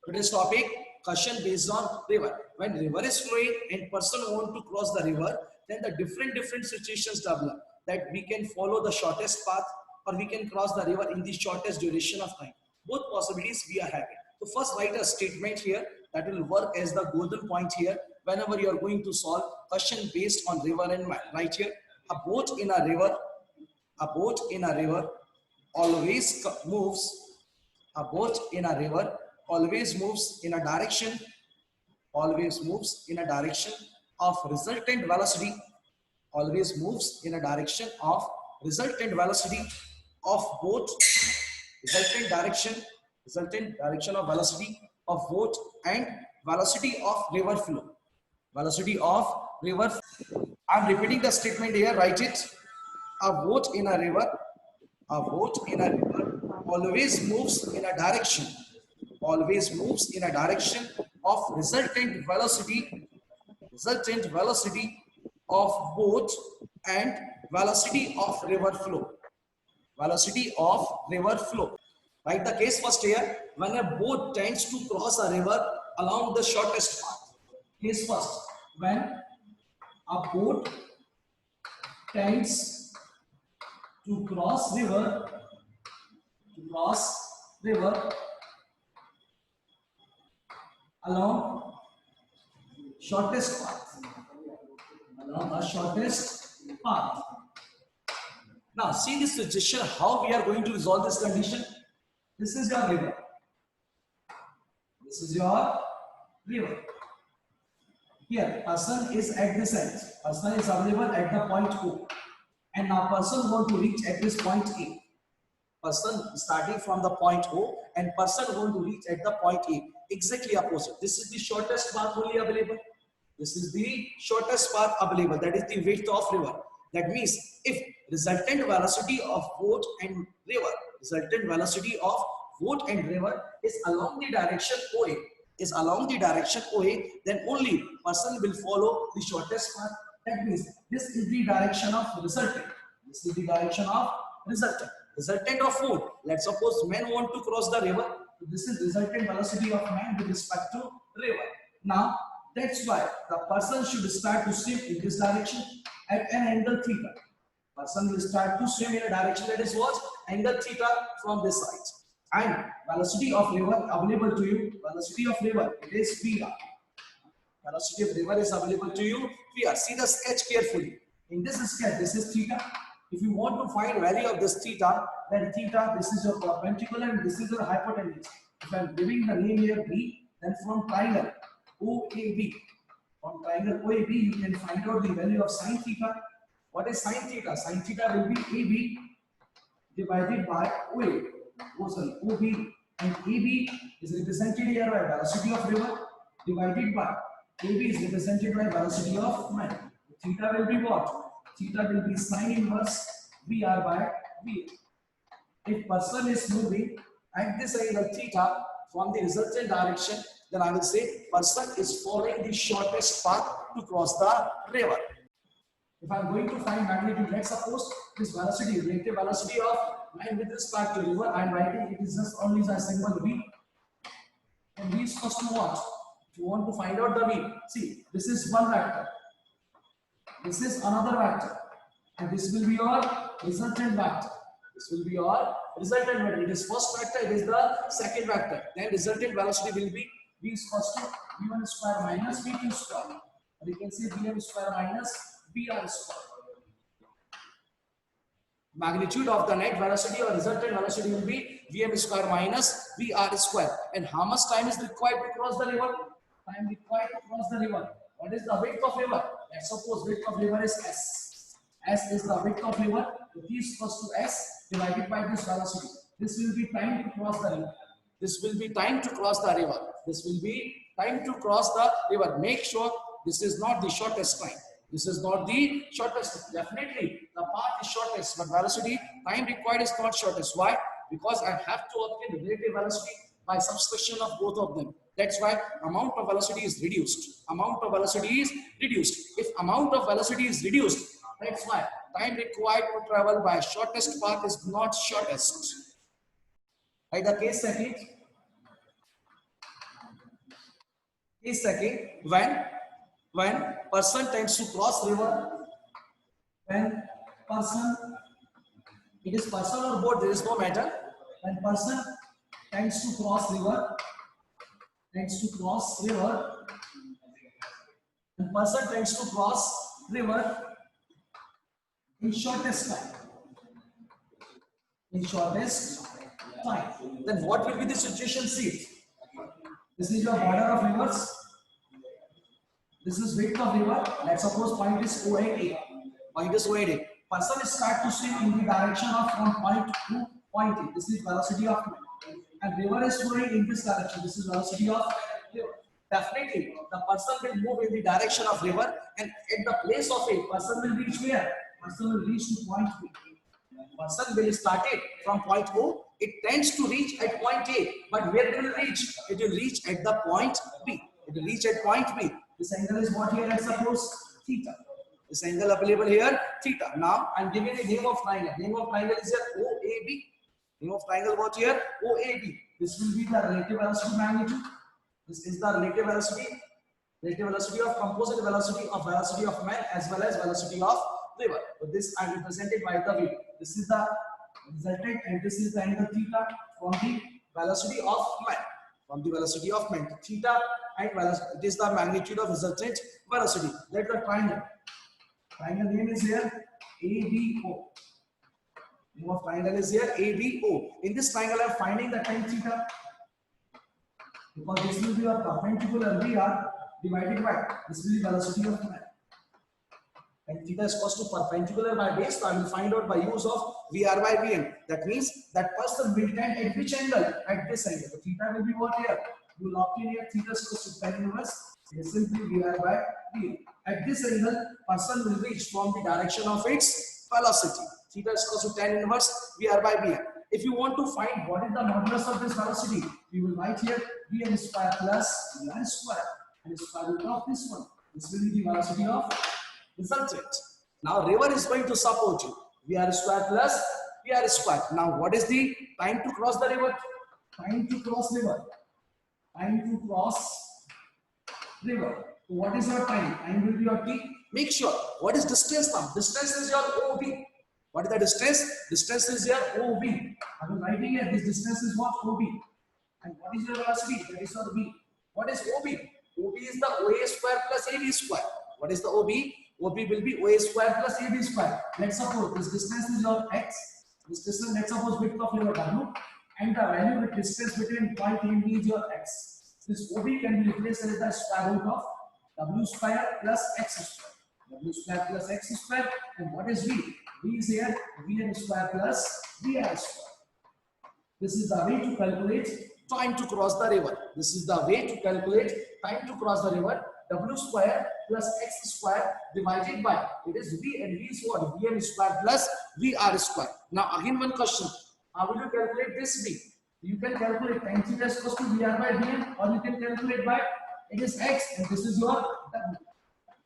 Today's topic, question based on river. When river is flowing and person want to cross the river, then the different situations develop that we can follow the shortest path or we can cross the river in the shortest duration of time. Both possibilities we are having. So first write a statement here that will work as the golden point here whenever you are going to solve question based on river and mile. Right here, a boat in a river always moves. A boat in a river always moves in a direction of resultant velocity, always moves in a direction of resultant velocity of boat, resultant direction of velocity of boat and velocity of river flow. I'm repeating the statement here, write it. A boat in a river always moves in a direction of resultant velocity of boat and velocity of river flow. Write the case first here. When a boat tends to cross a river along the shortest path. Case first. When a boat tends to cross river along shortest path. Now see this suggestion how we are going to resolve this condition. This is your river. Here person is at this end. Person is available at the point O. And now person want to reach at this point A. Person starting from the point O and person want to reach at the point A. Exactly opposite. This is the shortest path only available. That is the width of river. That means if resultant velocity of boat and river is along the direction OA, then only person will follow the shortest path. That means this is the direction of resultant. Resultant of food. Let's suppose men want to cross the river. So this is resultant velocity of man with respect to river. Now that's why the person should start to swim in this direction at an angle theta. Person will start to swim in a direction that is what? Angle theta from this side. And velocity of river available to you. It is VR. Velocity of river is available to you. VR. See the sketch carefully. In this sketch, this is theta. If you want to find value of this theta, then theta, this is your perpendicular and this is your hypotenuse. If I am giving the name here B, then from triangle OAB, you can find out the value of sine theta. What is sine theta? Sine theta will be AB divided by OB, and AB is represented here by velocity of river divided by AB is represented by velocity of man. Theta will be what? Theta will be sine inverse VR by V. If person is moving at this angle theta from the resultant direction, then I will say person is following the shortest path to cross the river. If I am going to find magnitude, let's suppose this velocity, relative velocity of line with respect to river, I am writing it is just only the symbol V. And V is first to what? If you want to find out the V, see, this is one vector. This is another vector, and this will be your resultant vector. It is first vector, it is the second vector. Then resultant velocity will be V is first to V1 square minus V2 square. Or you can say Vm square minus Vr square. Magnitude of the net velocity or resultant velocity will be Vm square minus Vr square. And how much time is required to cross the river? What is the width of river? Let's suppose width of river is S. S is the width of river. So T is equals to S divided by this velocity. This will be time to cross the river. Make sure this is not the shortest time. Definitely, the path is shortest, but velocity, time required is not shortest. Why? Because I have to obtain relative velocity by subtraction of both of them. That's why amount of velocity is reduced. If amount of velocity is reduced, that's why time required to travel by shortest path is not shortest. Right, the case second. Case second, when person tends to cross river, when person, it is person or boat, there is no matter. When person tends to cross river, tends to cross river, when person tends to cross river in shortest time, in shortest time, then what will be the situation? See, this is your border of rivers. This is width of river. Let's suppose point is O and A. Point is O and A. Person start to swim in the direction of from point to point A. This is velocity of man. And river is flowing in this direction. This is velocity of river. Definitely, the person will move in the direction of river, and at the place of A, person will reach where? Person will reach to point B. Person will start it from point O. It tends to reach at point A, but where it will reach? It will reach at the point B. It will reach at point B. This angle is what here? Let's suppose theta. This angle available here, theta. Now I'm giving the name of triangle. Name of triangle is here OAB. Name of triangle what here? OAB. This will be the relative velocity magnitude. This is the relative velocity of composite velocity of man as well as velocity of river. So this I represented by the V. This is the resultant and this is the angle theta from the velocity of man. From the velocity of man, theta and velocity. It is the magnitude of resultant velocity. Let the triangle. Triangle name is here ABO. Name of triangle is here ABO. In this triangle, I am finding the tan theta. Because this will be your perpendicular VR divided by this will be velocity of man. And theta is equal to perpendicular by base, so I will find out by use of VR by Vm. That means that person will tend at which angle? At this angle. So theta will be what here? You lock in here, theta is equal to tan inverse. It is simply VR by Vm. At this angle, person will reach from the direction of its velocity. Theta is equal to tan inverse VR by Vm. If you want to find what is the modulus of this velocity, we will write here Vm square plus Vr square and the square root of this one. This will be the velocity of resultant. Now river is going to support you. Vr square plus Vr square. Now what is the time to cross the river? Time to cross river. Time to cross river. So what is your time? Time will be your t. Make sure what is distance now? Distance is your OB. What is the distance? Distance is your OB. I am writing here this distance is what? OB. And what is your velocity? That is your V. What is OB? OB is the OA square plus AB square. What is the OB? OB will be OA square plus AB square. Let's suppose this distance is your x. This distance, let's suppose width of your W. And the value with distance between point A and B is your x. This OB can be replaced as the square root of W square plus x square. W square plus x square. And what is V? V is here Vm square plus Vr square. This is the way to calculate time to cross the river. This is the way to calculate time to cross the river. W square plus x square divided by, it is V and V is what? Vm square plus Vr square. Now again one question. How will you calculate this V? You can calculate tan theta is equal to Vr by Vm, or you can calculate by, it is x and this is your W.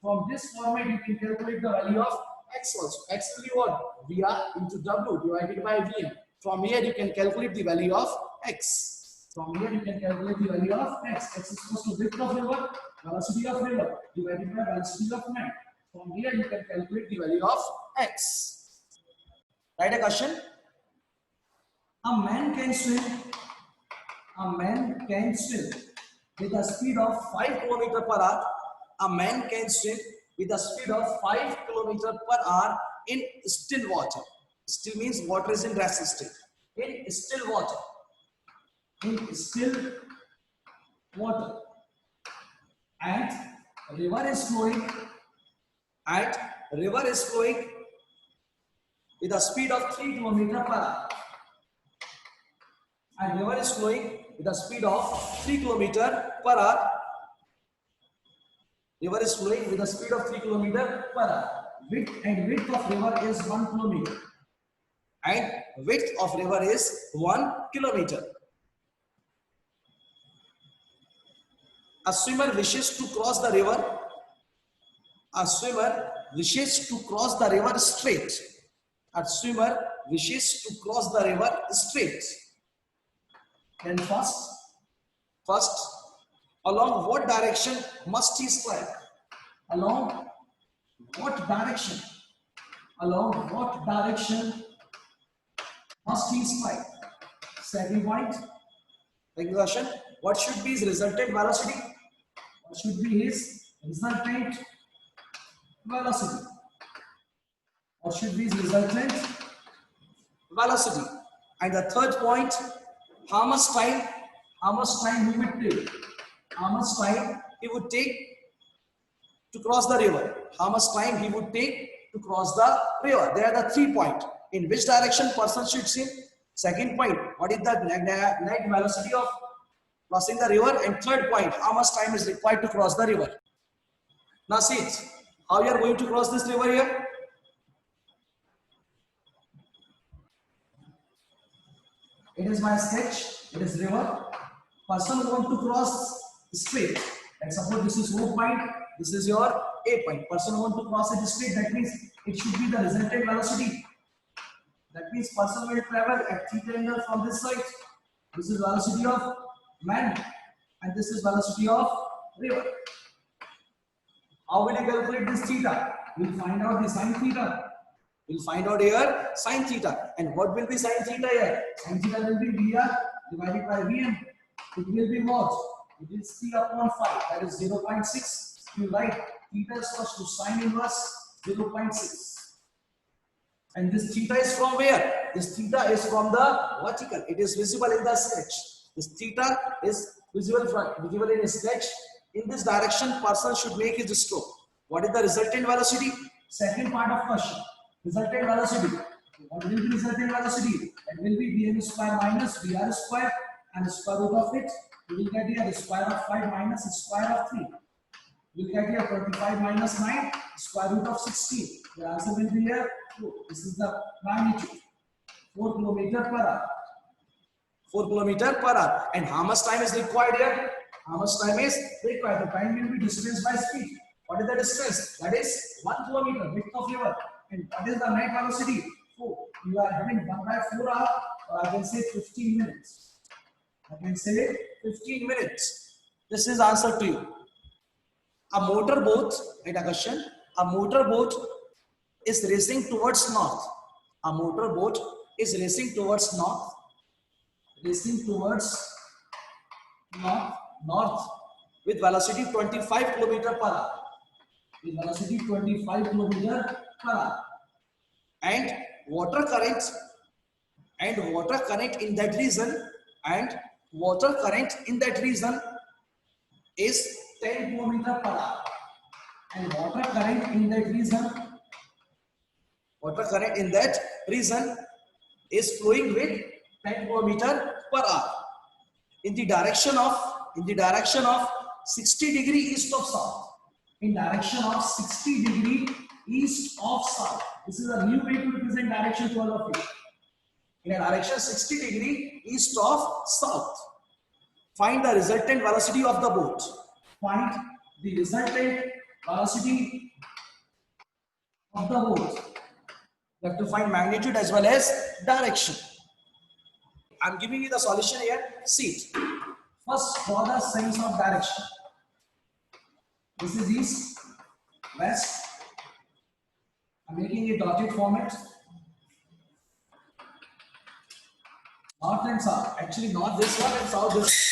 From this format you can calculate the value of x also. X will be what? Vr into W divided by Vm. From here you can calculate the value of x. From here you can calculate the value of x. X is equal to width of river, velocity of river divided by velocity of man. From here you can calculate the value of x. Write a question. A man can swim. A man can swim with a speed of 5 km per hour. A man can swim with a speed of 5 km per hour in still water. Still means water is in rest state. In still water. In still water. And river is flowing. And river is flowing with a speed of 3 km per hour. And river is flowing with a speed of 3 km per hour. River is flowing with a speed of 3 km per hour. Width of river is 1 km. And width of river is 1 km. A swimmer wishes to cross the river. A swimmer wishes to cross the river straight. A swimmer wishes to cross the river straight. Then first Along what direction must he slide? Along what direction? Along what direction must he slide? Second point. Second question. What should be his resultant velocity? What should be his resultant velocity? What should be his resultant velocity? And the third point, how much time he would take? How much time he would take to cross the river? How much time he would take to cross the river? There are the 3 points. In which direction person should swim? Second point, what is the net velocity of crossing the river? And third point, how much time is required to cross the river? Now see it. How you are going to cross this river here? It is my sketch. It is river. Person want to cross straight. And suppose this is O point. This is your A point. Person want to cross it straight. That means it should be the resultant velocity. That means person will travel at theta angle from this side. This is velocity of man, and this is velocity of river. How will you calculate this theta? We'll find out the sine theta. We'll find out here sine theta. And what will be sine theta here? Sine theta will be VR divided by Vm. It will be what? It is 3 upon 5. That is 0.6. You write theta is equal to sine inverse 0.6. And this theta is from where? This theta is from the vertical. It is visible in the sketch. This theta is visible in a sketch. In this direction, person should make his stroke. What is the resultant velocity? Second part of question. Resultant velocity. What will be resultant velocity? It will be Vm square minus Vr square and the square root of it. You will get here the square of 5 minus the square of 3. You will get here 25 minus 9, square root of 16. The answer will be here 4. This is the magnitude. 4 kilometer per hour. 4 kilometer per hour. And how much time is required here? How much time is required? The time will be distance by speed. What is the distance? That is 1 kilometer, width of river. And what is the net velocity? 4. You are having 1 by 4 hours, or I can say 15 minutes. I can say 15 minutes. This is answer to you. A motorboat, right, a question. A motorboat is racing towards north. A motorboat is racing towards north. Racing towards north with velocity 25 kilometer per hour. With velocity 25 kilometer per hour. And water current in that region is 10 kilometer per hour. And water current in that region is flowing with 10 kilometer per hour in the direction of 60 degree east of south. In direction of 60 degree east of south. This is a new way to represent direction to all of you. In a direction 60 degree east of south. Find the resultant velocity of the boat. Find the resultant velocity of the boat. You have to find magnitude as well as direction. I'm giving you the solution here. See it. First, draw the signs of direction. This is east, west. I'm making a dotted format. North and south. Actually, not this one and south. This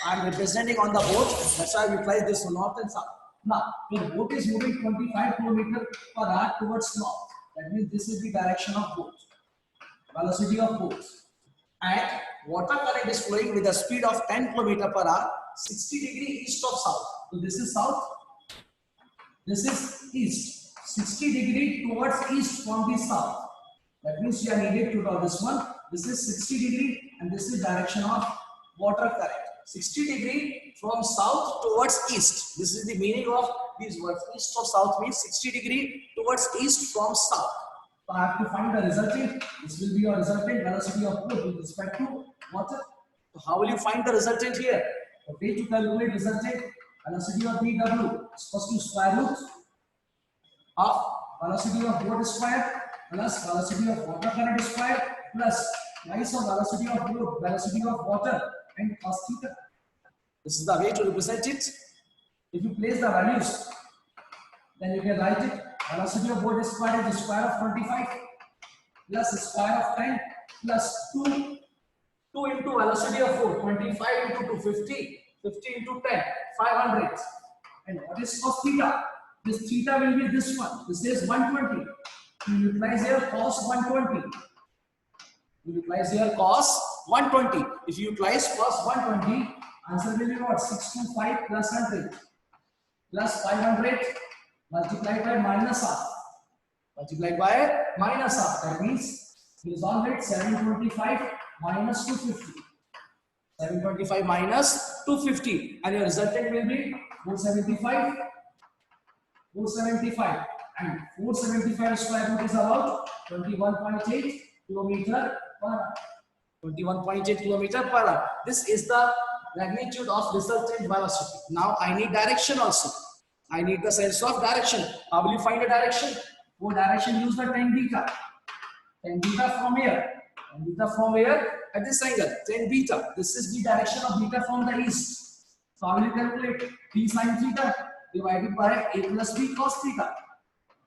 I'm representing on the boat. That's why I replied this one, north and south. Now, the boat is moving 25 km per hour towards north. That means this is the direction of boat. Velocity of boat. And water current is flowing with a speed of 10 km per hour, 60 degree east of south. So this is south. This is east. 60 degree towards east from the south. That means you are needed to draw this one. This is 60 degree and this is direction of water current. 60 degree from south towards east. This is the meaning of these words. East of south means 60 degree towards east from south. So I have to find the resultant. This will be your resultant velocity of boat with respect to water. So how will you find the resultant here? The way to calculate resultant velocity of dW is first to square root of velocity of boat square plus velocity of water current square plus twice of velocity of boat, velocity of water and cos theta. This is the way to represent it. If you place the values, then you can write it. Velocity of boat is square is square of 25 plus square of 10 plus 2. 2 into velocity of 4, 25 into 2, 50. 50 into 10, 500. And what is cos theta? This theta will be this one. This is 120. You utilize here cos 120. You utilize here cos 120. If you utilize cos 120, answer will be what? 625 plus 100 plus 500 multiplied by minus half. Multiplied by minus half. That means resolve it 725 minus 250. 725 minus 250. And your resultant will be 475. 475. And 475 square root is about 21.8 kilometer per hour. 21.8 kilometer per hour. This is the magnitude of resultant velocity. Now I need direction also. I need the sense of direction. How will you find the direction? For direction, use the tan beta. Tan beta from here. Tan beta from here at this angle. Tan beta. This is the direction of beta from the east. So how will you calculate? P sin theta divided by a plus b cos theta.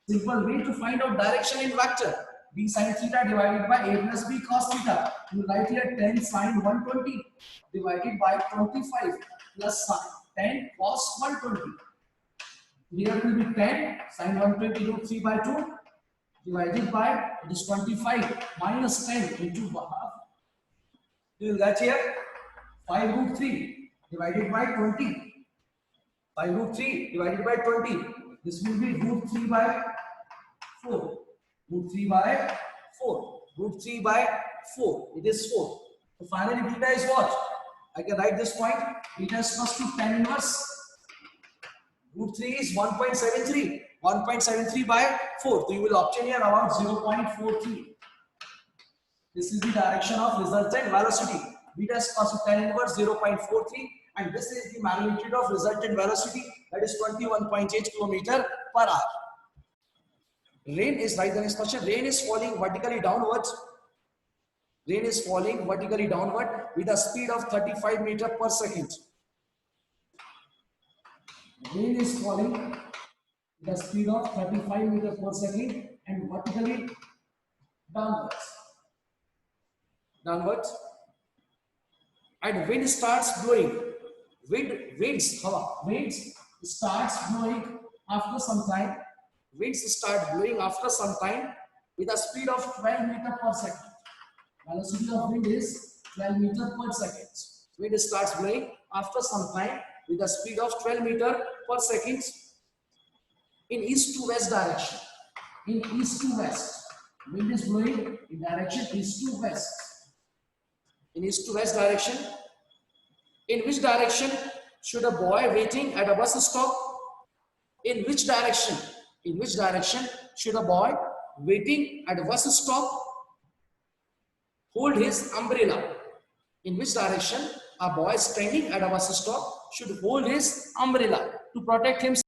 Simple way to find out direction in vector. B sin theta divided by a plus b cos theta. You write here 10 sin 120 divided by 25 plus 10 cos 120. Here will be 10 sin 120 root 3 by 2 divided by, it is 25 minus 10 into half. You will get here 5 root 3 divided by 20. 5 root 3 divided by 20. This will be root 3 by 4. Root 3 by 4. Root 3 by 4. It is 4. So finally beta is what? I can write this point. Beta is equals to tan inverse. Root 3 is 1.73. 1.73 by 4. So you will obtain here about 0.43. This is the direction of resultant velocity. Beta is equals to tan inverse 0.43. And this is the magnitude of resultant velocity, that is 21.8 km per hour. Rain is, write the next question. Rain is falling vertically downwards. Rain is falling vertically downward with a speed of 35 meters per second. Rain is falling with a speed of 35 meters per second and vertically downwards. Downwards. And wind starts blowing. Winds starts blowing after some time. Winds start blowing after some time with a speed of 12 meters per second. Velocity of wind is 12 meters per second. Wind starts blowing after some time with a speed of 12 meters per second in east to west direction. In east to west. Wind is blowing in direction east to west. In east to west direction. In which direction should a boy waiting at a bus stop? In which direction? In which direction should a boy waiting at a bus stop hold his umbrella? In which direction a boy standing at a bus stop should hold his umbrella to protect himself?